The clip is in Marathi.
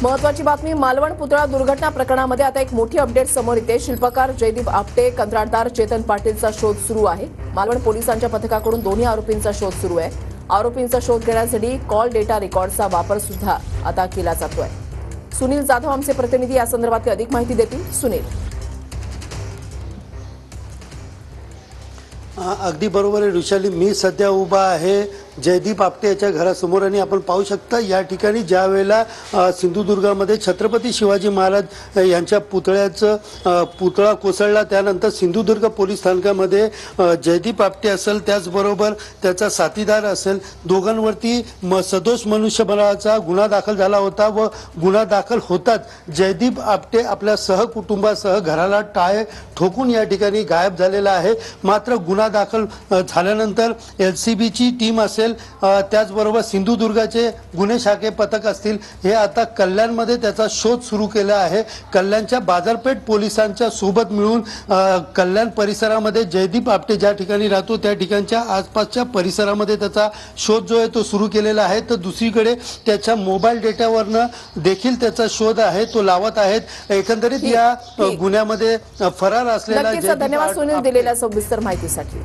महत्वाची बातमी, मालवण पुतळा दुर्घटना प्रकरणामध्ये आता एक मोठी अपडेट समोर येते। शिल्पकार जयदीप आपटे, कंत्राटदार चेतन पाटीलचा शोध सुरू आहे। मालवण पोलिसांच्या पथकाकडून दोन्ही आरोपींचा शोध सुरू आहे। आरोपींचा शोध घेण्यासाठी कॉल डेटा रेकॉर्डचा वापर सुद्धा आता केला जातोय। सुनील जाधव आमचे प्रतिनिधी या संदर्भातली अधिक माहिती देतील। सुनील, अगदी बरोबर आहे ऋषाली, मी सध्या उभा आहे जयदीप आपटे याच्या घरासमोर आणि आपण पाहू शकता या ठिकाणी ज्या वेळेला सिंधुदुर्गामध्ये छत्रपती शिवाजी महाराज यांच्या पुतळा कोसळला त्यानंतर सिंधुदुर्ग पोलीस स्थानकामध्ये जयदीप आपटे असेल त्याचबरोबर त्याचा साथीदार असेल दोघांवरती सदोष मनुष्यबळाचा गुन्हा दाखल झाला होता व गुन्हा दाखल होताच जयदीप आपटे आपल्या सहकुटुंबासह घराला टाळे ठोकून या ठिकाणी गायब झालेला आहे। मात्र गुन्हा दाखल झाल्यानंतर LCBची टीम असेल त्याचबरोबर सिंधुदुर्गाचे गुन्हे शाखे पथक असतील हे आता कल्याणमध्ये त्याचा शोध सुरू केला आहे। कल्याणच्या बाजारपेठ पोलिसांच्या सोबत मिळून कल्याण परिसरामध्ये जयदीप आपटे ज्या ठिकाणी राहतो त्या ठिकाणच्या आसपासच्या परिसरामध्ये त्याचा शोध जो आहे तो सुरू केलेला आहे। तर दुसरीकडे त्याच्या मोबाईल डेटावरनं देखील त्याचा शोध आहे तो लावत आहेत। एकंदरीत या गुन्ह्यामध्ये फरार असलेला धन्यवाद सुनील दिलेल्या सविस्तर माहितीसाठी।